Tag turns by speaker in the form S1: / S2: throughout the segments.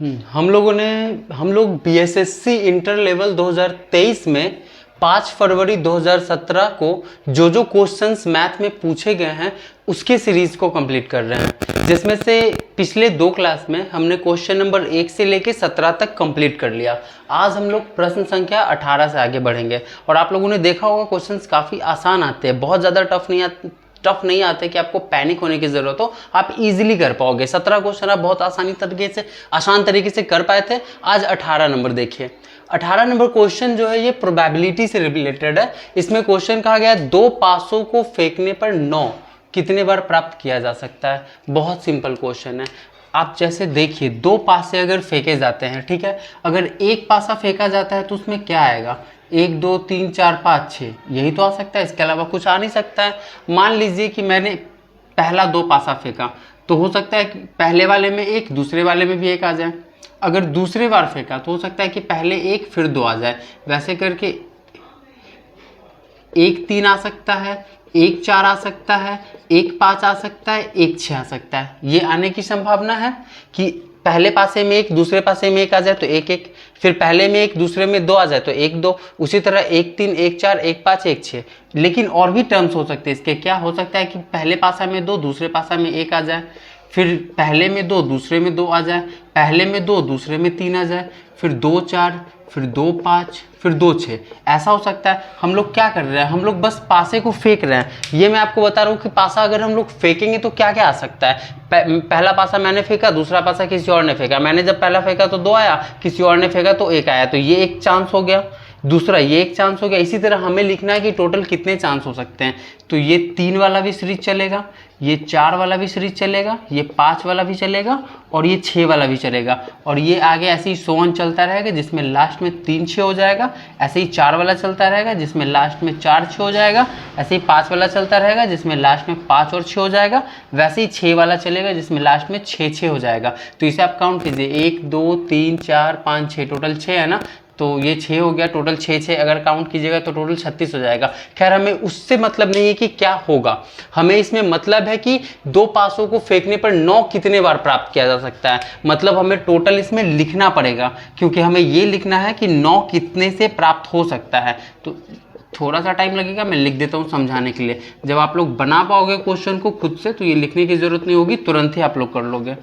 S1: हम लोग BSSC inter level 2023 में 5 फरवरी 2017 को जो जो क्वेश्चंस मैथ में पूछे गए हैं उसके सीरीज को कंप्लीट कर रहे हैं, जिसमें से पिछले 2 क्लास में हमने क्वेश्चन नंबर 1 से लेके 17 तक कंप्लीट कर लिया। आज हम लोग प्रश्न संख्या 18 से आगे बढ़ेंगे और आप लोगों ने देखा होगा क्वेश्चंस काफ़ी आसान आते हैं, बहुत ज़्यादा टफ नहीं आते कि आपको पैनिक होने की जरूरत हो, आप इजीली कर पाओगे। 17 क्वेश्चन आप बहुत आसान तरीके से कर पाए थे। आज 18 नंबर देखिए। 18 नंबर क्वेश्चन जो है ये प्रोबेबिलिटी से रिलेटेड है। इसमें क्वेश्चन कहा गया 2 पासों को फेंकने पर 9 कितने बार प्राप्त किया जा सकता है। बहुत सिंपल क्वेश्चन है। आप जैसे देखिए 2 पासे अगर फेंके जाते हैं, ठीक है, अगर एक पासा फेंका जाता है तो उसमें क्या आएगा, 1 2 3 4 5 6, यही तो आ सकता है, इसके अलावा कुछ आ नहीं सकता है। मान लीजिए कि मैंने पहला 2 पासा फेंका तो हो सकता है कि पहले वाले में 1, दूसरे वाले में भी 1 आ जाए। अगर दूसरे बार फेंका तो हो सकता है कि पहले 1 फिर 2 आ जाए। वैसे करके 1 3 आ सकता है, 1 4 आ सकता है, 1 5 आ सकता है, 1 6 आ सकता है। ये आने की संभावना है कि पहले पासे में 1, दूसरे पासे में 1 आ जाए तो 1 1, फिर पहले में 1, दूसरे में 2 आ जाए तो 1 2, उसी तरह 1 3 1 4 1 5 1 6। लेकिन और भी टर्म्स हो सकते हैं इसके। क्या हो सकता है कि पहले पासा में 2, दूसरे पासा में 1 आ जाए, फिर पहले में 2, दूसरे में 2 आ जाए, पहले में 2, दूसरे में 3 आ जाए, फिर 2 4, फिर 2 5, फिर 2 6, ऐसा हो सकता है। हम लोग क्या कर रहे हैं, हम लोग बस पासे को फेंक रहे हैं। ये मैं आपको बता रहा हूँ कि पासा अगर हम लोग फेंकेंगे तो क्या क्या आ सकता है। पहला पासा मैंने फेंका, दूसरा पासा किसी और ने फेंका, मैंने जब पहला फेंका तो 2 आया, किसी और ने फेंका तो 1 आया, तो ये एक चांस हो गया, दूसरा ये एक चांस हो गया। इसी तरह हमें लिखना है कि टोटल कितने चांस हो सकते हैं। तो ये 3 वाला भी सीरीज चलेगा, ये 4 वाला भी सीरीज चलेगा, ये 5 वाला भी चलेगा और ये 6 वाला भी चलेगा, और ये आगे ऐसे ही सोन चलता रहेगा जिसमें लास्ट में 3 6 हो जाएगा। ऐसे ही 4 वाला चलता रहेगा जिसमें लास्ट में 4 6 हो जाएगा। ऐसे ही 5 वाला चलता रहेगा जिसमें लास्ट में 5 और 6 हो जाएगा। वैसे ही 6 वाला चलेगा जिसमें लास्ट में 6 6 हो जाएगा। तो इसे आप काउंट कीजिए, 1 2 3 4 5 6, टोटल 6 है ना, तो ये 6 हो गया, टोटल 6 6 अगर काउंट कीजिएगा तो टोटल 36 हो जाएगा। खैर हमें उससे मतलब नहीं है कि क्या होगा, हमें इसमें मतलब है कि 2 पासों को फेंकने पर 9 कितने बार प्राप्त किया जा सकता है। मतलब हमें टोटल इसमें लिखना पड़ेगा, क्योंकि हमें ये लिखना है कि 9 कितने से प्राप्त हो सकता है। तो थोड़ा सा टाइम लगेगा, मैं लिख देता हूँ समझाने के लिए। जब आप लोग बना पाओगे क्वेश्चन को खुद से तो ये लिखने की जरूरत नहीं होगी, तुरंत ही आप लोग कर लोगे।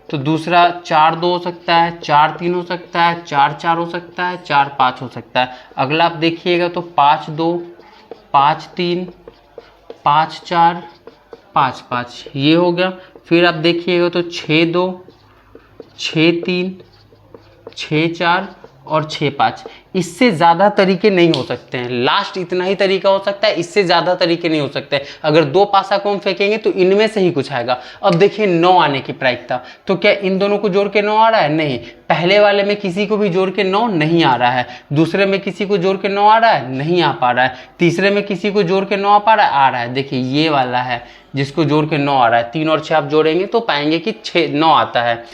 S1: तो दूसरा 4 2 हो सकता है, 4 3 हो सकता है, 4 4 हो सकता है, 4 5 हो सकता है। अगला आप देखिएगा तो 5 2 5 3 5 4 5 5, ये हो गया। फिर आप देखिएगा तो 6 2 6 3 6 4 और 6 5। इससे ज़्यादा तरीके नहीं हो सकते हैं, लास्ट इतना ही तरीका हो सकता है, इससे ज़्यादा तरीके नहीं हो सकते। अगर 2 पासा को हम फेंकेंगे तो इनमें से ही कुछ आएगा। अब देखिए 9 आने की प्रायिकता, तो क्या इन दोनों को जोड़ के 9 आ रहा है? नहीं। पहले वाले में किसी को भी जोड़ के 9 नहीं आ रहा है, दूसरे में किसी को जोड़ के 9 आ रहा है, नहीं आ पा रहा है, तीसरे में किसी को जोड़ के 9 आ पा रहा है, आ रहा है। देखिए ये वाला है जिसको जोड़ के 9 आ रहा है, 3 और 6 आप जोड़ेंगे तो पाएंगे कि 9 आता है।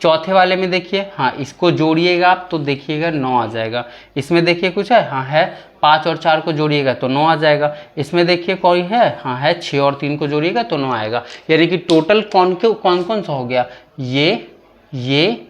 S1: चौथे वाले में देखिए, हाँ इसको जोड़िएगा आप तो देखिएगा 9 आ जाएगा। इसमें देखिए कुछ है, हाँ है, 5 और 4 को जोड़िएगा तो 9 आ जाएगा। इसमें देखिए कोई है, हाँ है, 6 और 3 को जोड़िएगा तो 9 आएगा। यानी कि टोटल कौन कौन सा हो गया, ये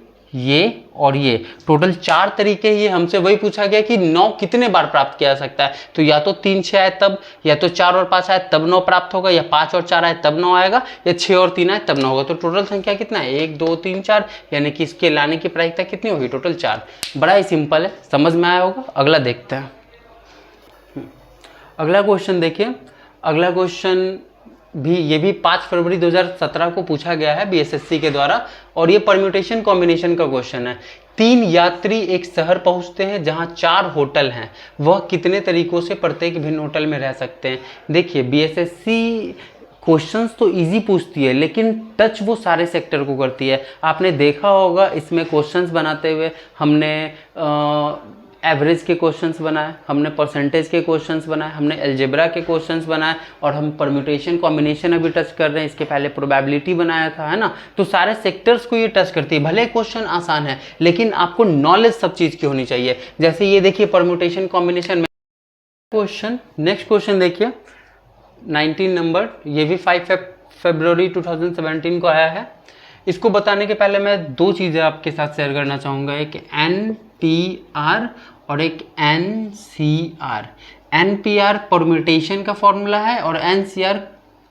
S1: और ये, टोटल 4 तरीके। ये हमसे वही पूछा गया कि 9 कितने बार प्राप्त किया जा सकता है। तो या तो 3 6 आए तब, या तो 4 और 5 आए तब 9 प्राप्त होगा, या 5 और 4 आए तब 9 आएगा, या 6 और 3 आए तब 9 होगा। तो टोटल संख्या कितना है, 1 2 3 4, यानी कि इसके लाने की प्रायिकता कितनी होगी, टोटल 4। बड़ा ही सिंपल है, समझ में आया होगा। अगला देखते हैं। अगला क्वेश्चन देखिए। अगला क्वेश्चन भी ये भी 5 फरवरी 2017 को पूछा गया है बीएसएससी के द्वारा, और ये परम्यूटेशन कॉम्बिनेशन का क्वेश्चन है। 3 यात्री एक शहर पहुंचते हैं जहां 4 होटल हैं, वह कितने तरीकों से प्रत्येक भिन्न होटल में रह सकते हैं। देखिए बीएसएससी क्वेश्चंस तो इजी पूछती है, लेकिन टच वो सारे सेक्टर को करती है। आपने देखा होगा इसमें क्वेश्चंस बनाते हुए हमने एवरेज के क्वेश्चंस बनाए, हमने परसेंटेज के क्वेश्चंस बनाए, हमने अलजेब्रा के क्वेश्चंस बनाए, और हम परम्यूटेशन कॉम्बिनेशन अभी टच कर रहे हैं। इसके पहले प्रोबेबिलिटी बनाया था, है ना। तो सारे सेक्टर्स को ये टच करती है। भले क्वेश्चन आसान है, लेकिन आपको नॉलेज सब चीज़ की होनी चाहिए। जैसे ये देखिए परम्यूटेशन कॉम्बिनेशन में क्वेश्चन, नेक्स्ट क्वेश्चन देखिए 19 नंबर, ये भी 5 फरवरी 2017 को आया है। इसको बताने के पहले मैं दो चीज़ें आपके साथ शेयर करना चाहूँगा, एक NPR और एक NCR। NPR परम्यूटेशन का फॉर्मूला है और NCR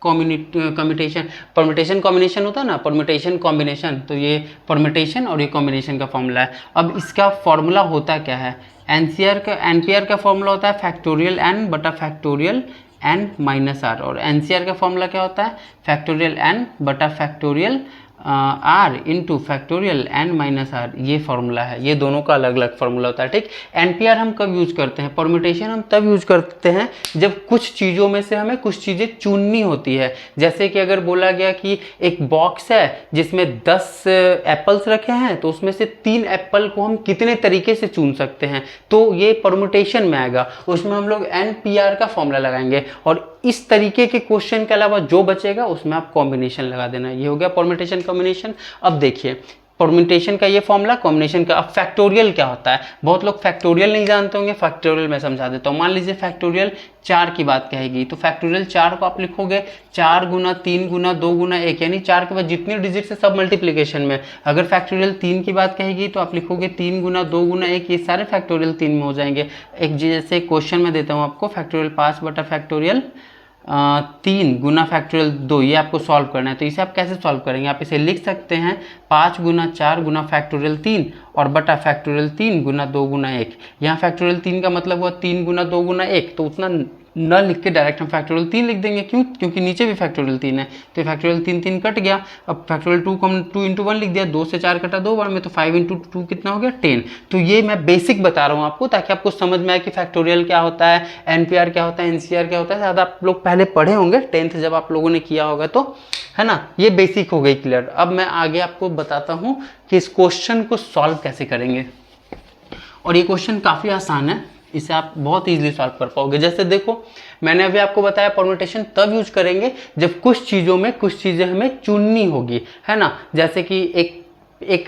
S1: कम्यूटेशन, परम्यूटेशन कॉम्बिनेशन होता है ना, परम्यूटेशन कॉम्बिनेशन, तो ये परम्यूटेशन और ये कॉम्बिनेशन का फॉर्मूला है। अब इसका फॉर्मूला होता क्या है, NPR का फॉर्मूला होता है फैक्टोरियल n बटा फैक्टोरियल n माइनस आर, और NCR का फॉर्मूला क्या होता है फैक्टोरियल n बटा factorial r into factorial n minus r. ये फॉर्मूला है, ये दोनों का अलग अलग फॉर्मूला होता है, ठीक। NPR हम कब यूज करते हैं, परम्यूटेशन हम तब यूज करते हैं जब कुछ चीज़ों में से हमें कुछ चीज़ें चुननी होती है। जैसे कि अगर बोला गया कि एक बॉक्स है जिसमें 10 एप्पल्स रखे हैं, तो उसमें से 3 एप्पल को हम कितने तरीके से चुन सकते हैं, तो ये परम्यूटेशन में आएगा, उसमें हम लोग NPR का फॉर्मूला लगाएंगे। और इस तरीके के क्वेश्चन के अलावा जो बचेगा उसमें आप कॉम्बिनेशन लगा देना। ये हो गया परम्यूटेशन कॉम्बिनेशन। अब देखिए परम्यूटेशन का ये फॉर्मूला, कॉम्बिनेशन का। अब फैक्टोरियल क्या होता है, बहुत लोग फैक्टोरियल नहीं जानते होंगे, फैक्टोरियल मैं समझा देता हूँ। मान लीजिए फैक्टोरियल 4 की बात कहेगी, तो फैक्टोरियल 4 को आप लिखोगे 4 गुना 3 गुना 2 गुना 1, यानी 4 के बाद जितने डिजिट है सब मल्टीप्लीकेशन में। अगर फैक्टोरियल 3 की बात कहेगी तो आप लिखोगे 3 गुना 2 गुना 1, ये सारे फैक्टोरियल 3 में हो जाएंगे। एक जैसे क्वेश्चन में देता हूँ आपको, फैक्टोरियल 5 बटा फैक्टोरियल 3 गुना फैक्टोरियल 2, ये आपको सॉल्व करना है। तो इसे आप कैसे सॉल्व करेंगे, आप इसे लिख सकते हैं 5 गुना 4 गुना फैक्टोरियल 3 और बटा फैक्टोरियल 3 गुना 2 गुना 1। यहाँ फैक्टोरियल 3 का मतलब हुआ 3 गुना 2 गुना 1, तो उतना न लिख के डायरेक्ट हम फैक्टोरियल 3 लिख देंगे। क्यों, क्योंकि नीचे भी फैक्टोरियल 3 है, तो फैक्टोरियल 3 3 कट गया। अब फैक्टोरियल 2 को हम 2 इंटू 1 लिख दिया, 2 से 4 कटा 2 बार में, तो 5 इंटू 2 कितना हो गया 10। तो ये मैं बेसिक बता रहा हूँ आपको, ताकि आपको समझ में आए कि फैक्टोरियल क्या होता है, NPR क्या होता है, NCR क्या होता है। ज़्यादा आप लोग पहले पढ़े होंगे 10th जब आप लोगों ने किया होगा, तो है ना, ये बेसिक हो गई क्लियर। अब मैं आगे आपको बताता हूँ कि इस क्वेश्चन को सॉल्व कैसे करेंगे। और ये क्वेश्चन काफ़ी आसान है, इसे आप बहुत इजीली सॉल्व कर पाओगे। जैसे देखो मैंने अभी आपको बताया परम्यूटेशन तब यूज करेंगे जब कुछ चीज़ों में कुछ चीज़ें हमें चुननी होगी, है ना। जैसे कि एक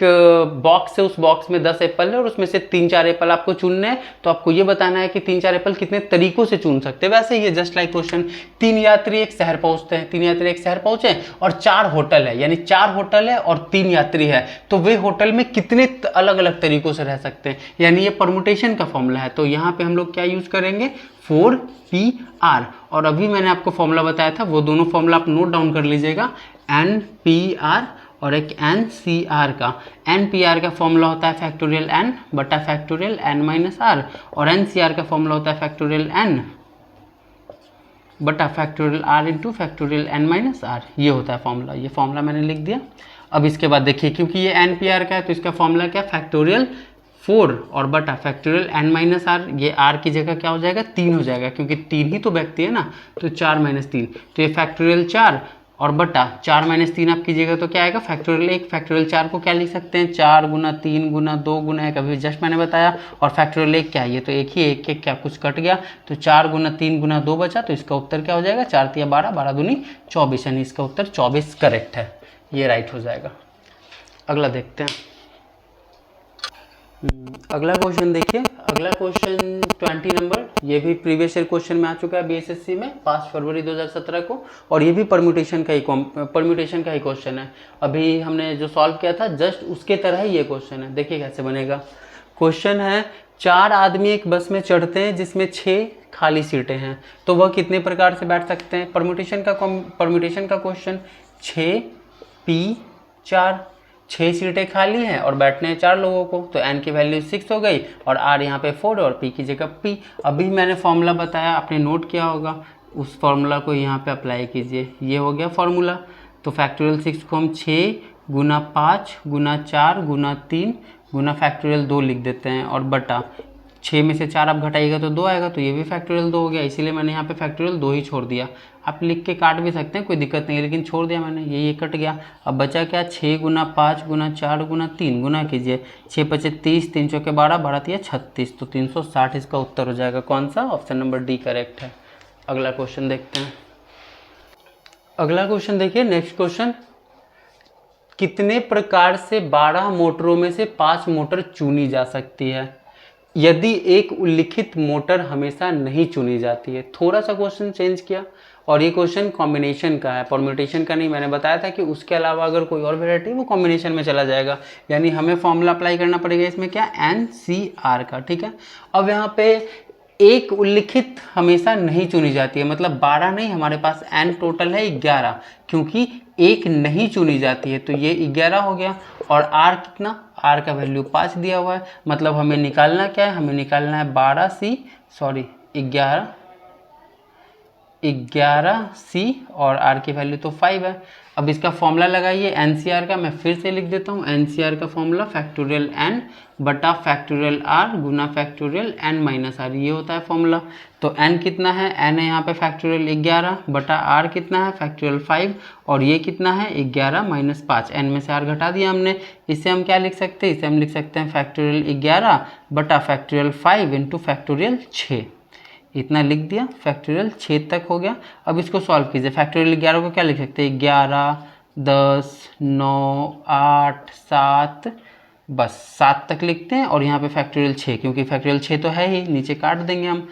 S1: बॉक्स है, उस बॉक्स में 10 एप्पल है और उसमें से 3-4 एप्पल आपको चुनने हैं, तो आपको ये बताना है कि 3-4 एप्पल कितने तरीकों से चुन सकते हैं। वैसे ही जस्ट लाइक क्वेश्चन, 3 यात्री एक शहर पहुंचते हैं, 3 यात्री एक शहर पहुंचे और 4 होटल है, यानी 4 होटल है और 3 यात्री है, तो वे होटल में कितने अलग अलग तरीकों से रह सकते हैं, यानी ये परम्यूटेशन का फॉर्मूला है। तो यहाँ पे हम लोग क्या यूज करेंगे 4PR। और अभी मैंने आपको फॉर्मूला बताया था, वो दोनों फॉर्मूला आप नोट डाउन कर लीजिएगा, NPR और एक NCR का। NPR का फॉर्मूला होता है फैक्टोरियल n बटा फैक्टोरियल n माइनस आर, और NCR का फॉर्मूला होता है फैक्टोरियल n बटा factorial r into factorial n minus r. ये होता है फॉर्मूला, ये फॉर्मूला मैंने लिख दिया। अब इसके बाद देखिए, क्योंकि ये NPR का है तो इसका फॉर्मूला क्या, फैक्टोरियल 4 और बटा फैक्टोरियल n माइनस आर। ये r की जगह क्या हो जाएगा 3 हो जाएगा, क्योंकि 3 ही तो व्यक्ति है ना, तो 4 माइनस 3, तो ये फैक्टोरियल 4 और बटा 4 माइनस 3 आप कीजिएगा तो क्या आएगा फैक्टोरियल 1। फैक्टोरियल 4 को क्या लिख सकते हैं 4 गुना 3 गुना 2 गुना 1, अभी जस्ट मैंने बताया। और फैक्टोरियल 1 क्या है, ये तो एक ही, एक एक क्या कुछ कट गया, तो 4 गुना 3 गुना 2 बचा, तो इसका उत्तर क्या हो जाएगा 4 तिया 12, 12 दूनी 24, यानी इसका उत्तर 24 करेक्ट है, ये राइट हो जाएगा। अगला देखते हैं। अगला क्वेश्चन देखिए, अगला क्वेश्चन 20 नंबर, ये भी प्रीवियस ईयर क्वेश्चन में आ चुका है BSSC में 5 फरवरी 2017 को, और ये भी परम्यूटेशन का ही क्वेश्चन है। अभी हमने जो सॉल्व किया था जस्ट उसके तरह ही ये क्वेश्चन है। देखिए कैसे बनेगा। क्वेश्चन है 4 आदमी एक बस में चढ़ते हैं जिसमें 6 खाली सीटें हैं, तो वह कितने प्रकार से बैठ सकते हैं। परम्यूटेशन का क्वेश्चन, 6P4, 6 सीटें खाली हैं और बैठने हैं 4 लोगों को, तो n की वैल्यू 6 हो गई और r यहाँ पे 4 और p की जगह p। अभी मैंने फॉर्मूला बताया, आपने नोट किया होगा, उस फॉर्मूला को यहाँ पे अप्लाई कीजिए। ये हो गया फॉर्मूला। तो फैक्टोरियल 6 को हम 6 गुना 5 गुना 4 गुना 3 गुना फैक्टोरियल 2 लिख देते हैं, और बटा 6 में से 4 आप घटाइएगा तो 2 आएगा, तो ये भी फैक्टोरियल 2 हो गया, इसीलिए मैंने यहाँ पे फैक्टोरियल 2 ही छोड़ दिया। आप लिख के काट भी सकते हैं, कोई दिक्कत नहीं है, लेकिन छोड़ दिया मैंने, ये कट गया। अब बचा क्या, 6 गुना 5 गुना 4 गुना 3 गुना कीजिए, 6 पचे 30, 3 चौके 12, 12 तिया 36, तो 360 इसका उत्तर हो जाएगा। कौन सा, ऑप्शन नंबर डी करेक्ट है। अगला क्वेश्चन देखते हैं। अगला क्वेश्चन देखिए, नेक्स्ट क्वेश्चन, कितने प्रकार से 12 मोटरों में से 5 मोटर चुनी जा सकती है यदि एक उल्लिखित मोटर हमेशा नहीं चुनी जाती है। थोड़ा सा क्वेश्चन चेंज किया और ये क्वेश्चन कॉम्बिनेशन का है, परम्यूटेशन का नहीं। मैंने बताया था कि उसके अलावा अगर कोई और वेराइटी वो कॉम्बिनेशन में चला जाएगा, यानी हमें फॉर्मूला अप्लाई करना पड़ेगा इसमें क्या, NCR का, ठीक है। अब यहाँ पे एक उल्लिखित हमेशा नहीं चुनी जाती है, मतलब 12 नहीं, हमारे पास n टोटल है 11, क्योंकि एक नहीं चुनी जाती है, तो ये 11 हो गया। और r कितना, r का वैल्यू 5 दिया हुआ है, मतलब हमें निकालना क्या है, हमें निकालना है 11C और r की वैल्यू तो 5 है। अब इसका फॉर्मूला लगाइए NCR का, मैं फिर से लिख देता हूँ। NCR का फॉर्मूला फैक्टोरियल n बटा फैक्टोरियल r गुना फैक्टोरियल n माइनस r, ये होता है फॉर्मूला। तो n कितना है, n है यहाँ पे फैक्टोरियल 11 बटा r कितना है फैक्टोरियल 5, और ये कितना है 11 माइनस 5, n में से r घटा दिया हमने। इससे हम क्या लिख सकते हैं, इसे हम लिख सकते हैं फैक्टोरियल 11 बटा फैक्टोरियल 5 इंटू फैक्टोरियल 6, इतना लिख दिया, फैक्टोरियल 6 तक हो गया। अब इसको सॉल्व कीजिए, फैक्टोरियल 11 को क्या लिख सकते हैं, 11 10 9 8 7, बस 7 तक लिखते हैं। और यहाँ पे फैक्टोरियल 6, क्योंकि फैक्टोरियल 6 तो है ही, नीचे काट देंगे हम।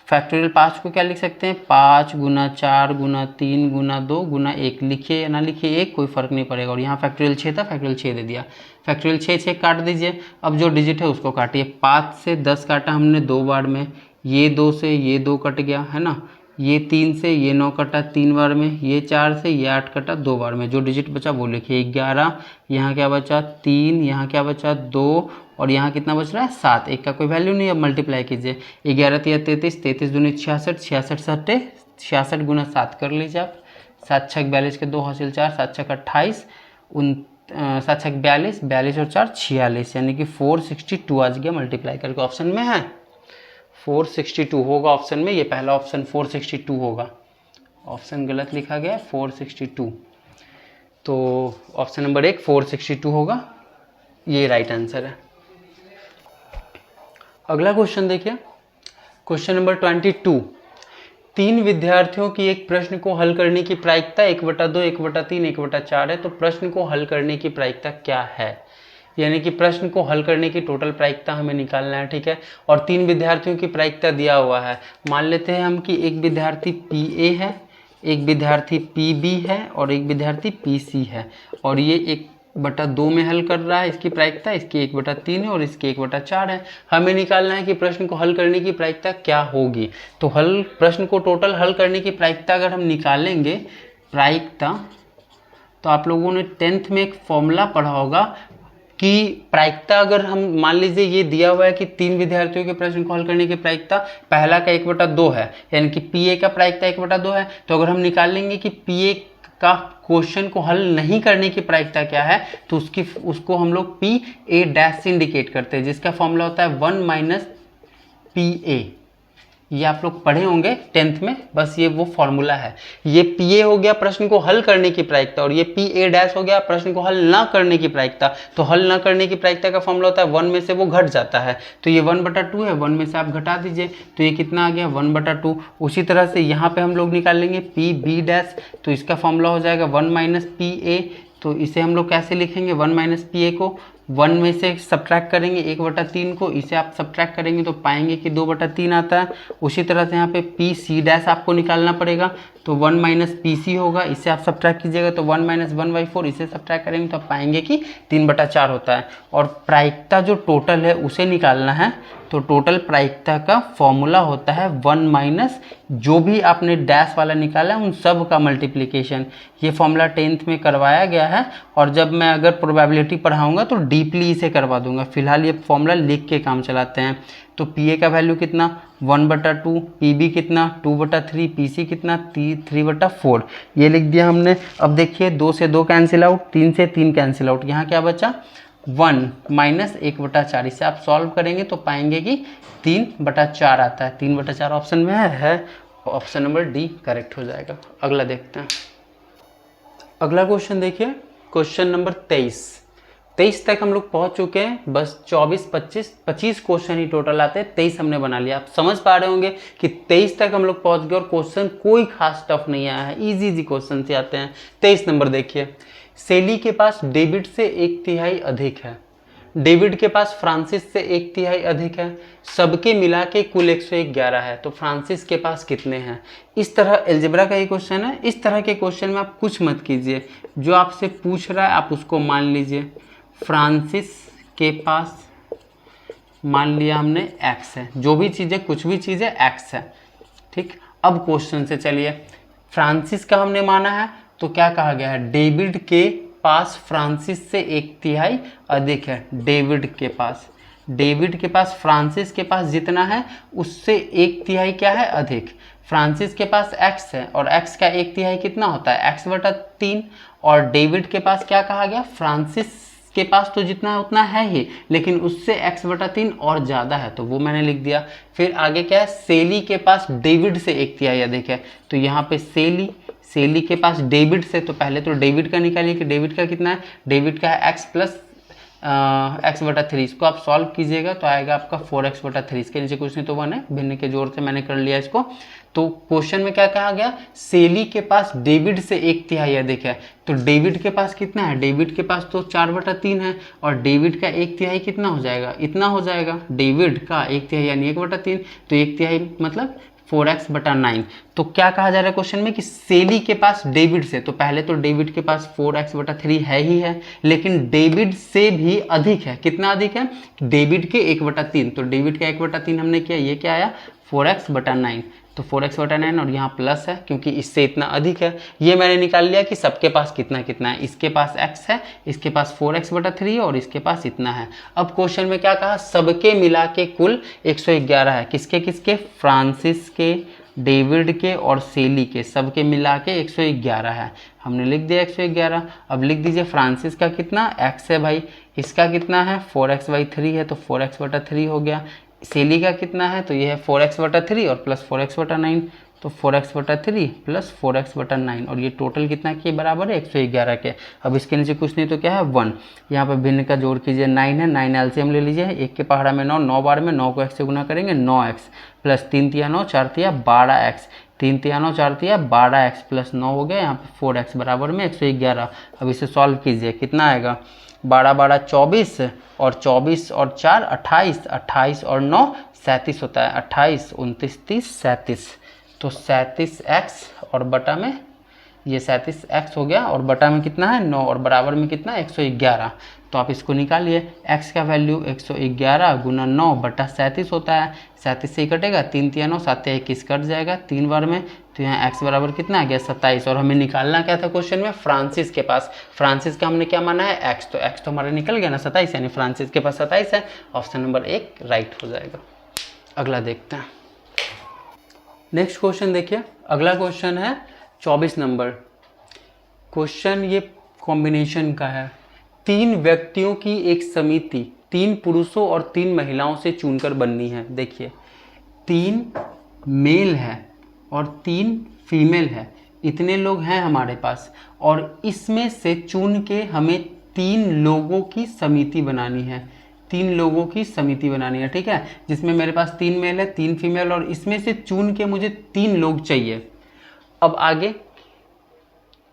S1: फैक्टोरियल 5 को क्या लिख सकते हैं, 5 गुना 4 गुना 3 गुना 2 गुना 1, लिखिए या ना लिखिए 1 कोई फ़र्क नहीं पड़ेगा। और यहाँ फैक्टोरियल 6 था, फैक्टोरियल 6 दे दिया, फैक्टोरियल 6 काट दीजिए। अब जो डिजिट है उसको काटिए, 5 से 10 काटा हमने 2 बार में, ये 2 से ये 2 कट गया है ना, ये 3 से ये 9 कटा 3 बार में, ये 4 से ये 8 कटा 2 बार में। जो डिजिट बचा वो लिखिए, 11, यहाँ क्या बचा 3, यहाँ क्या बचा 2, और यहाँ कितना बच रहा है 7, एक का कोई वैल्यू नहीं। अब मल्टीप्लाई कीजिए, 11 3 33, 33 दूनी 66, 66 सट्टे 66 गुना 7 कर लीजिए आप, 7 6 42 के 2 हासिल 4, 7 6 28, 7 6 42, 42 और 4 46, यानी कि 462 आ गया मल्टीप्लाई करके। ऑप्शन में है 462 होगा ऑप्शन में, ये पहला ऑप्शन 462 होगा, ऑप्शन गलत लिखा गया 462, तो ऑप्शन नंबर 1 462 होगा, ये राइट आंसर है। अगला क्वेश्चन देखिए, क्वेश्चन नंबर 22, 3 विद्यार्थियों की एक प्रश्न को हल करने की प्रायिकता 1/2 1/3 1/4 है, तो प्रश्न को हल करने की प्रायिकता क्या है, यानी कि प्रश्न को हल करने की टोटल प्रायिकता हमें निकालना है, ठीक है। और 3 विद्यार्थियों की प्रायिकता दिया हुआ है, मान लेते हैं हम कि एक विद्यार्थी PA है, एक विद्यार्थी PB है और एक विद्यार्थी PC है, और ये 1/2 में हल कर रहा है, इसकी प्रायिकता इसकी 1/3 है और इसकी 1/4 है। हमें निकालना है कि प्रश्न को हल करने की प्रायिकता क्या होगी। तो प्रश्न को टोटल हल करने की प्रायिकता अगर हम निकालेंगे, प्रायिकता, तो आप लोगों ने 10th में एक फॉर्मूला पढ़ा होगा कि प्रायिकता, अगर हम मान लीजिए ये दिया हुआ है कि 3 विद्यार्थियों के प्रश्न को हल करने की प्रायिकता पहला का 1/2 है, यानी कि PA का प्रायिकता 1/2 है, तो अगर हम निकालेंगे कि PA का क्वेश्चन को हल नहीं करने की प्रायिकता क्या है, तो उसको हम लोग PA' से इंडिकेट करते हैं, जिसका फॉर्मूला होता है 1 - PA। ये आप लोग पढ़े होंगे 10th में, बस ये वो फॉर्मूला है। ये PA हो गया प्रश्न को हल करने की प्रायिकता, और ये PA' हो गया प्रश्न को हल ना करने की प्रायिकता। तो हल ना करने की प्रायिकता का फॉर्मूला होता है 1 में से वो घट जाता है, तो ये 1/2 है, 1 में से आप घटा दीजिए, तो ये कितना आ गया 1/2। उसी तरह से यहाँ पे हम लोग निकालेंगे PB', तो इसका फॉर्मूला हो जाएगा 1 - PA। तो इसे हम लोग कैसे लिखेंगे, 1 - PA को 1 में से सब्ट्रैक्ट करेंगे 1/3 को, इसे आप सब्ट्रैक्ट करेंगे तो पाएंगे कि 2/3 आता है। उसी तरह से यहाँ पे PC' आपको निकालना पड़ेगा, तो 1 - PC होगा, इसे आप सब्ट्रैक्ट कीजिएगा तो 1 - 1/4, इसे सब्ट्रैक्ट करेंगे तो आप पाएंगे कि 3/4 होता है। और प्रायिकता जो टोटल है उसे निकालना है, तो टोटल प्रायिकता का फॉर्मूला होता है 1 - जो भी आपने डैश वाला निकाला है उन सब का मल्टीप्लिकेशन। ये फॉर्मूला 10th में करवाया गया है, और जब मैं अगर प्रोबेबिलिटी पढ़ाऊंगा तो डीपली इसे करवा दूंगा। फिलहाल ये फॉर्मूला लिख के काम चलाते हैं। तो PA का वैल्यू कितना 1/2, PB कितना 2/3, PC कितना 3/4, ये लिख दिया हमने। अब देखिए 2 से 2 कैंसिल आउट, 3 से 3 कैंसिल आउट, यहाँ क्या बचा 1 - 1/4। इसे आप सॉल्व करेंगे तो पाएंगे कि 3/4 आता है। 3/4 ऑप्शन में है, ऑप्शन नंबर D करेक्ट हो जाएगा। अगला देखते हैं, अगला क्वेश्चन देखिए, क्वेश्चन नंबर 23 तक हम लोग पहुंच चुके हैं, बस 24 25 क्वेश्चन ही टोटल आते हैं, 23 हमने बना लिया। आप समझ पा रहे होंगे कि 23 तक हम लोग पहुंच गए और क्वेश्चन कोई खास टफ नहीं आया है, इजी क्वेश्चन से आते हैं। 23 नंबर देखिए, सेली के पास डेबिट से 1/3 अधिक है, डेविड के पास फ्रांसिस से 1/3 अधिक है, सबके मिला के कुल 111 है, तो फ्रांसिस के पास कितने हैं। इस तरह अलजेब्रा का ये क्वेश्चन है। इस तरह के क्वेश्चन में आप कुछ मत कीजिए, जो आपसे पूछ रहा है आप उसको मान लीजिए। फ्रांसिस के पास मान लिया हमने x है, जो भी चीज़ें कुछ भी चीज़ें x है, ठीक। अब क्वेश्चन से चलिए, फ्रांसिस का हमने माना है तो क्या कहा गया है, डेविड के पास फ्रांसिस से 1/3 अधिक है। डेविड के पास फ्रांसिस के पास जितना है उससे 1/3 क्या है, अधिक। फ्रांसिस के पास x है और x का 1/3 कितना होता है, x/3। और डेविड के पास क्या कहा गया, फ्रांसिस के पास तो जितना है उतना है ही, लेकिन उससे x/3 और ज़्यादा है, तो वो मैंने लिख दिया। फिर आगे क्या है, सेली के पास डेविड से 1/3 अधिक है, तो यहाँ पे सेली के पास डेविड से, तो पहले तो डेविड का निकालिए कि डेविड का कितना है। डेविड का है x प्लस x/3। इसको आप सॉल्व कीजिएगा तो आएगा आपका 4x/3। इसके नीचे कुछ नहीं तो 1 है, भिन्न के जोर से मैंने कर लिया इसको। तो क्वेश्चन में क्या कहा गया, सेली के पास डेविड से 1/3 अधिक है, तो डेविड के पास कितना है, डेविड के पास तो 4/3 है, और डेविड का 1/3 कितना हो जाएगा, इतना हो जाएगा। डेविड का 1/3 यानी 1/3, तो 1/3 मतलब 4x/9। तो क्या कहा जा रहा है क्वेश्चन में कि सेली के पास डेविड से, तो पहले तो डेविड के पास 4x/3 है ही है, लेकिन डेविड से भी अधिक है। कितना अधिक है, डेविड के 1/3, तो डेविड का 1/3 हमने किया, ये क्या आया 4x/9, तो 4x/9 और यहाँ प्लस है क्योंकि इससे इतना अधिक है। ये मैंने निकाल लिया कि सबके पास कितना कितना है, इसके पास x है, इसके पास 4x/3 और इसके पास इतना है। अब क्वेश्चन में क्या कहा, सबके मिला के कुल 111 है। किसके किसके, फ्रांसिस के, डेविड के और सेली के, सबके मिला के 111 है। हमने लिख दिया 111। अब लिख दीजिए फ्रांसिस का कितना x है भाई, इसका कितना है 4x/3 है, तो 4x/3 हो गया। सेली का कितना है, तो ये है 4x/3 और प्लस 4x/9, तो 4x/3 प्लस 4x/9, और ये टोटल कितना के बराबर है 111 के। अब इसके नीचे कुछ नहीं तो क्या है 1। यहाँ पर भिन्न का जोड़ कीजिए, 9 है, 9 एलसीएम ले लीजिए, 1 के पहाड़ा में 9, 9 बार में 9 को x से गुना करेंगे, 9x प्लस 3 तिया 9, 4 तिया 12x, 3 तिया 9, 4 तिया 12x प्लस 9 हो गया, यहाँ पे 4x बराबर में 111। अब इसे सॉल्व कीजिए, कितना आएगा, 12 12 24 और 24 और 4 28, 28 और 9 37 होता है, 28 29 30 37, तो 37x और बटा में ये 37x हो गया, और बटा में कितना है 9 और बराबर में कितना 111। तो आप इसको निकालिए, x का वैल्यू 111 गुना 9 बटा 37 होता है, 37 से ही कटेगा, 3 तिया 9, 7 तिया 21 कट जाएगा 3 बार में, तो यहाँ x बराबर कितना आ गया 27। और हमें निकालना क्या था क्वेश्चन में, फ्रांसिस के पास। फ्रांसिस का हमने क्या माना है x, तो x तो हमारा निकल गया ना 27, यानी फ्रांसिस के पास 27 है। ऑप्शन नंबर 1 राइट हो जाएगा। अगला देखते हैं, नेक्स्ट क्वेश्चन देखिए। अगला क्वेश्चन है 24 नंबर क्वेश्चन, ये कॉम्बिनेशन का है। 3 व्यक्तियों की एक समिति 3 पुरुषों और 3 महिलाओं से चुनकर बननी है। देखिए 3 मेल है और 3 फीमेल है, इतने लोग हैं हमारे पास, और इसमें से चुन के हमें 3 लोगों की समिति बनानी है। 3 लोगों की समिति बनानी है, ठीक है, जिसमें मेरे पास 3 मेल है 3 फीमेल, और इसमें से चुन के मुझे 3 लोग चाहिए। अब आगे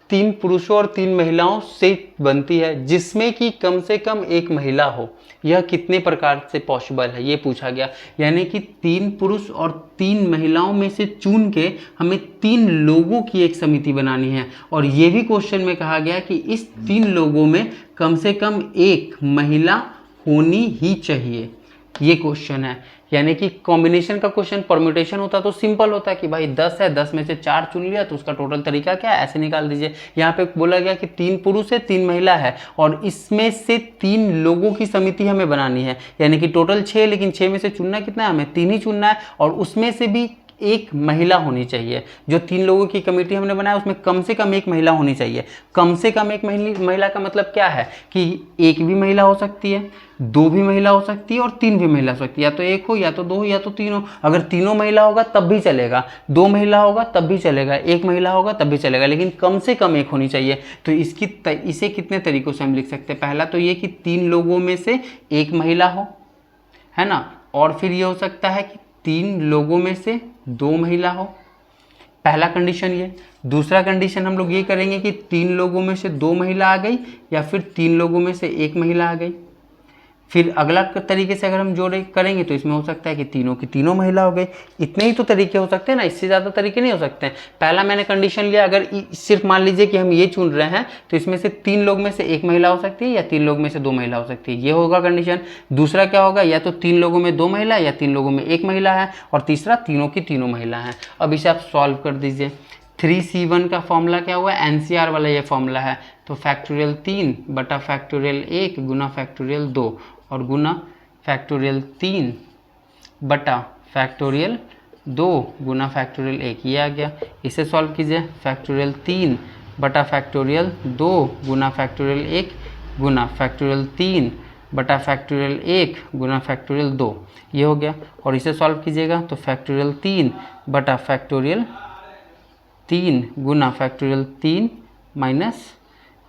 S1: 3 पुरुषों और 3 महिलाओं से बनती है, जिसमें कि कम से कम एक महिला हो। यह कितने प्रकार से पॉसिबल है, ये पूछा गया। यानी कि 3 पुरुष और 3 महिलाओं में से चुन के हमें 3 लोगों की एक समिति बनानी है, और ये भी क्वेश्चन में कहा गया कि इस 3 लोगों में कम से कम एक महिला होनी ही चाहिए। ये क्वेश्चन है, यानी कि कॉम्बिनेशन का क्वेश्चन परम्यूटेशन होता तो सिंपल होता है कि भाई 10 है, 10 में से 4 चुन लिया तो उसका टोटल तरीका क्या है, ऐसे निकाल दीजिए। यहाँ पे बोला गया कि 3 पुरुष है 3 महिला है, और इसमें से 3 लोगों की समिति हमें बनानी है, यानी कि टोटल 6, लेकिन 6 में से चुनना कितना है, हमें 3 ही चुनना है, और उसमें से भी एक महिला होनी चाहिए। जो 3 लोगों की कमेटी हमने बनाया उसमें कम से कम एक महिला होनी चाहिए। कम से कम एक महिला का मतलब क्या है कि एक भी महिला हो सकती है, 2 भी महिला हो सकती है और 3 भी महिला हो सकती है, या तो 1 हो या तो 2 हो या तो 3 हो। अगर तीनों महिला होगा तब भी चलेगा, 2 महिला होगा तब भी चलेगा, 1 महिला होगा तब भी चलेगा, लेकिन कम से कम एक होनी चाहिए। तो इसे कितने तरीकों से हम लिख सकते हैं, पहला तो ये कि 3 लोगों में से एक महिला हो, है ना, और फिर ये हो सकता है कि 3 लोगों में से 2 महिला हो, पहला कंडीशन ये। दूसरा कंडीशन हम लोग ये करेंगे कि 3 लोगों में से 2 महिला आ गई, या फिर 3 लोगों में से एक महिला आ गई। फिर अगला तरीके से अगर हम जोड़े करेंगे तो इसमें हो सकता है कि तीनों की तीनों महिला हो गई। इतने ही तो तरीके हो सकते हैं ना, इससे ज़्यादा तरीके नहीं हो सकते हैं। पहला मैंने कंडीशन लिया, अगर सिर्फ मान लीजिए कि हम ये चुन रहे हैं तो इसमें से 3 लोग में से 1 महिला हो सकती है या 3 लोग में से 2 महिला हो सकती है, ये होगा कंडीशन। दूसरा क्या होगा, या तो 3 लोगों में 2 महिला या 3 लोगों में 1 महिला है, और तीसरा तीनों की तीनों महिला हैं। अब इसे आप सॉल्व कर दीजिए। 3C1 का फॉर्मूला क्या हुआ, एनसीआर वाला ये फॉर्मूला है, तो फैक्टोरियल 3 बटा फैक्टोरियल 1 गुना फैक्टोरियल 2 और गुना फैक्टोरियल 3 बटा फैक्टोरियल 2 गुना फैक्टोरियल 1, ये आ गया। इसे सॉल्व कीजिए, फैक्टोरियल 3 बटा फैक्टोरियल 2 गुना फैक्टोरियल 1 गुना फैक्टोरियल 3 बटा फैक्टोरियल 1 गुना फैक्टोरियल 2, ये हो गया। और इसे सॉल्व कीजिएगा तो फैक्टोरियल 3 बटा फैक्टोरियल 3 गुना फैक्टोरियल 3 माइनस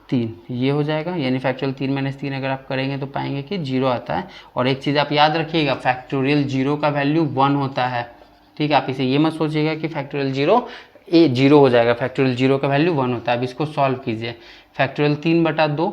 S1: 3, ये हो जाएगा। यानी फैक्टोरियल 3 माइनस 3 अगर आप करेंगे तो पाएंगे कि 0 आता है। और एक चीज़ आप याद रखिएगा, फैक्टोरियल 0 का वैल्यू 1 होता है, ठीक है। आप इसे ये मत सोचिएगा कि फैक्टोरियल 0 हो जाएगा, फैक्टोरियल 0 का वैल्यू 1 होता है। अब इसको सॉल्व कीजिए, फैक्टोरियल 3 बटा 2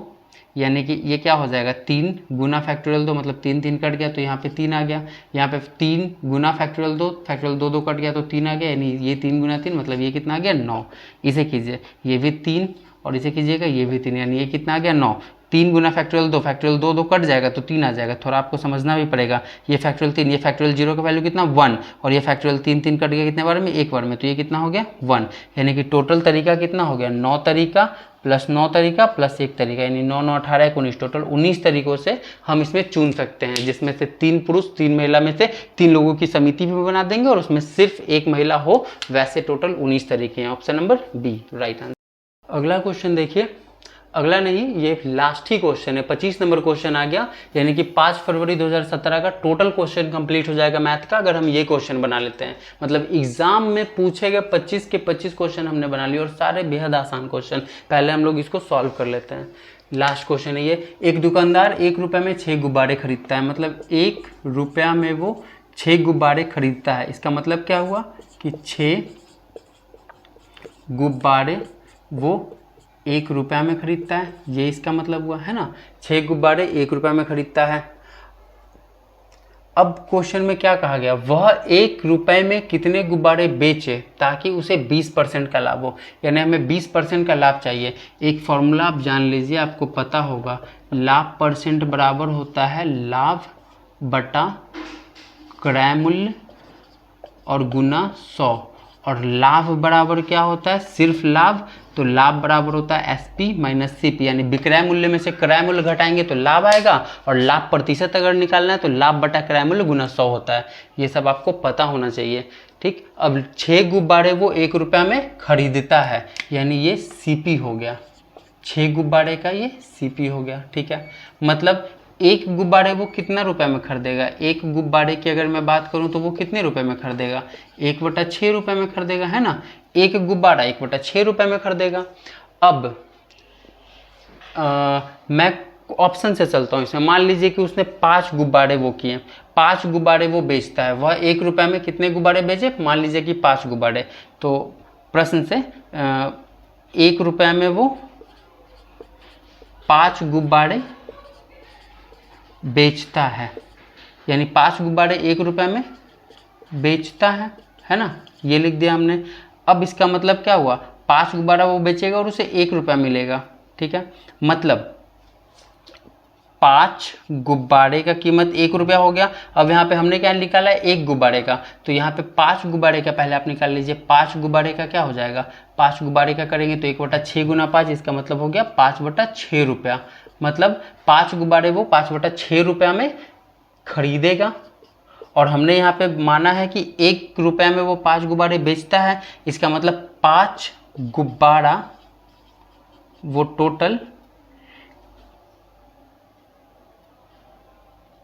S1: यानी कि ये क्या हो जाएगा, 3 गुना फैक्टोरियल 2, मतलब 3 3 कट गया तो यहाँ पे 3 आ गया। यहाँ पे 3 गुना फैक्टोरियल 2, फैक्टोरियल 2 2 कट गया तो 3 आ गया, यानी ये 3 गुना 3 मतलब ये कितना आ गया, 9। इसे कीजिए, ये भी 3 और इसे कीजिएगा, ये भी 3, यानी ये कितना आ गया, 9। 3 गुना फैक्टोरियल 2, फैक्टोरियल 2 2 कट जाएगा तो 3 आ जाएगा, थोड़ा आपको समझना भी पड़ेगा। ये फैक्टोरियल 3, ये फैक्टोरियल 0 का वैल्यू कितना, 1, और ये फैक्टोरियल 3 3 कट गया कितने बार में, एक बार में, तो ये कितना हो गया, 1। यानी कि टोटल तरीका कितना हो गया, 9 तरीका प्लस 9 तरीका प्लस 1 तरीका, यानी 9 9 18 19, टोटल 19 तरीकों से हम इसमें चुन सकते हैं, जिसमें से 3 पुरुष 3 महिला में से 3 लोगों की समिति भी बना देंगे और उसमें सिर्फ 1 महिला हो, वैसे टोटल 19 तरीके हैं। Option number B right answer. अगला क्वेश्चन देखिए, अगला नहीं, ये लास्ट ही क्वेश्चन है, 25 नंबर क्वेश्चन आ गया, यानी कि 5 फरवरी 2017 का टोटल क्वेश्चन कंप्लीट हो जाएगा मैथ का, अगर हम ये क्वेश्चन बना लेते हैं। मतलब एग्जाम में पूछे गए 25 के 25 क्वेश्चन हमने बना लिए और सारे बेहद आसान क्वेश्चन। पहले हम लोग इसको सॉल्व कर लेते हैं। लास्ट क्वेश्चन है ये, एक दुकानदार 1 रुपये में 6 गुब्बारे खरीदता है, मतलब 1 रुपया में वो 6 गुब्बारे खरीदता है। इसका मतलब क्या हुआ कि 6 गुब्बारे वो 1 रुपया में खरीदता है, ये इसका मतलब हुआ है ना। 6 गुब्बारे 1 रुपया में खरीदता है। अब क्वेश्चन में क्या कहा गया, वह 1 रुपये में कितने गुब्बारे बेचे ताकि उसे 20% का लाभ हो, यानी हमें 20% का लाभ चाहिए। एक फॉर्मूला आप जान लीजिए, आपको पता होगा, लाभ परसेंट बराबर होता है लाभ बटा क्रय मूल्य और गुना 100, और लाभ बराबर क्या होता है, सिर्फ लाभ, तो लाभ बराबर होता है SP माइनस CP, यानी विक्रय मूल्य में से क्रय मूल्य घटाएंगे तो लाभ आएगा, और लाभ प्रतिशत अगर निकालना है तो लाभ बटा क्रय मूल्य गुना 100 होता है। ये सब आपको पता होना चाहिए, ठीक। अब 6 गुब्बारे वो 1 रुपया में खरीदता है, यानी ये CP हो गया, 6 गुब्बारे का ये CP हो गया, ठीक है। मतलब 1 गुब्बारे वो कितना रुपए में खरीदेगा, 1 गुब्बारे की अगर मैं बात करूं तो वो कितने रुपए में खरीदेगा, 1/6 रुपये में खरीदेगा, है ना। 1 गुब्बारा 1/6 रुपये में खरीदेगा। अब मैं ऑप्शन से चलता हूँ इसमें, मान लीजिए कि उसने 5 गुब्बारे वो किए, 5 गुब्बारे वो बेचता है, वह 1 रुपये में कितने गुब्बारे बेचे, मान लीजिए कि 5 गुब्बारे। तो प्रश्न से 1 रुपये में वो 5 गुब्बारे बेचता है, यानी 5 गुब्बारे 1 रुपये में बेचता है ना, ये लिख दिया हमने। अब इसका मतलब क्या हुआ, 5 गुब्बारा वो बेचेगा और उसे 1 रुपया मिलेगा, ठीक है। मतलब 5 गुब्बारे का कीमत 1 रुपया हो गया। अब यहाँ पे हमने क्या निकाला है, 1 गुब्बारे का, तो यहाँ पे 5 गुब्बारे का पहले आप निकाल लीजिए। 5 गुब्बारे का क्या हो जाएगा, 5 गुब्बारे का करेंगे तो 1/6 गुना 5, इसका मतलब हो गया 5/6 रुपया। मतलब 5 गुब्बारे वो 5/6 रुपया में खरीदेगा, और हमने यहाँ पे माना है कि 1 रुपया में वो 5 गुब्बारे बेचता है, इसका मतलब 5 गुब्बारा वो टोटल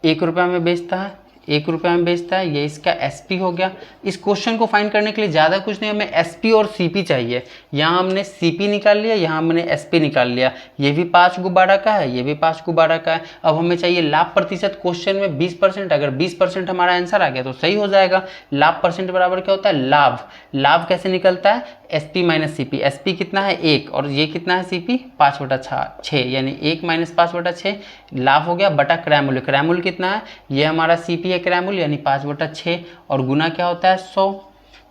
S1: 1 रुपया में बेचता है, 1 रुपया में बेचता है, ये इसका SP हो गया। इस क्वेश्चन को फाइंड करने के लिए ज़्यादा कुछ नहीं, हमें SP और CP चाहिए। यहाँ हमने CP निकाल लिया, यहाँ हमने SP निकाल लिया। ये भी 5 गुब्बारा का है, ये भी 5 गुब्बारा का है। अब हमें चाहिए लाभ प्रतिशत। क्वेश्चन में 20%, अगर 20% हमारा आंसर आ गया तो सही हो जाएगा। लाभ परसेंट बराबर क्या होता है, लाभ। लाभ कैसे निकलता है, SP माइनस CP। SP कितना है 1 और ये कितना है CP 5/6, यानी 1 माइनस 5/6 लाभ हो गया बटा क्रैमूल। क्रैमूल कितना है, ये हमारा CP है क्रैमूल, यानी 5/6 और गुना क्या होता है 100।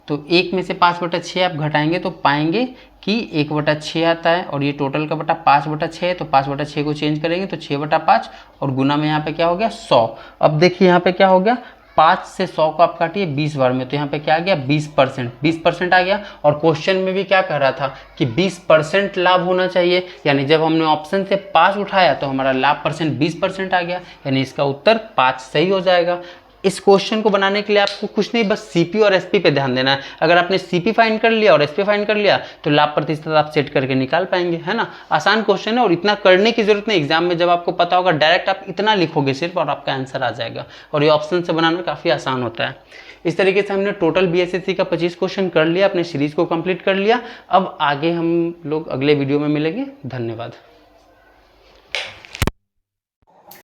S1: तो 1 में से 5/6 आप घटाएंगे तो पाएंगे कि 1/6 आता है और ये टोटल का बटा 5/6 है, तो 5/6 को चेंज करेंगे तो 6/5 और गुना में यहाँ पे क्या हो गया 100। अब देखिए यहाँ पे क्या हो गया, 5 से 100 को आप काटिए 20 बार में, तो यहाँ पे क्या आ गया 20%, 20% आ गया। और क्वेश्चन में भी क्या कह रहा था कि 20% लाभ होना चाहिए, यानी जब हमने ऑप्शन से 5 उठाया तो हमारा लाभ परसेंट 20% आ गया, यानी इसका उत्तर 5 सही हो जाएगा। इस क्वेश्चन को बनाने के लिए आपको कुछ नहीं, बस CP और SP पे ध्यान देना है। अगर आपने CP फाइंड कर लिया और SP फाइंड कर लिया तो लाभ प्रतिशत आप सेट करके निकाल पाएंगे, है ना। आसान क्वेश्चन है और इतना करने की जरूरत नहीं, एग्जाम में जब आपको पता होगा डायरेक्ट आप इतना लिखोगे सिर्फ और आपका आंसर आ जाएगा। और ये ऑप्शन से बनाना काफ़ी आसान होता है। इस तरीके से हमने टोटल BSSC का 25 क्वेश्चन कर लिया, अपने सीरीज को कंप्लीट कर लिया। अब आगे हम लोग अगले वीडियो में मिलेंगे। धन्यवाद।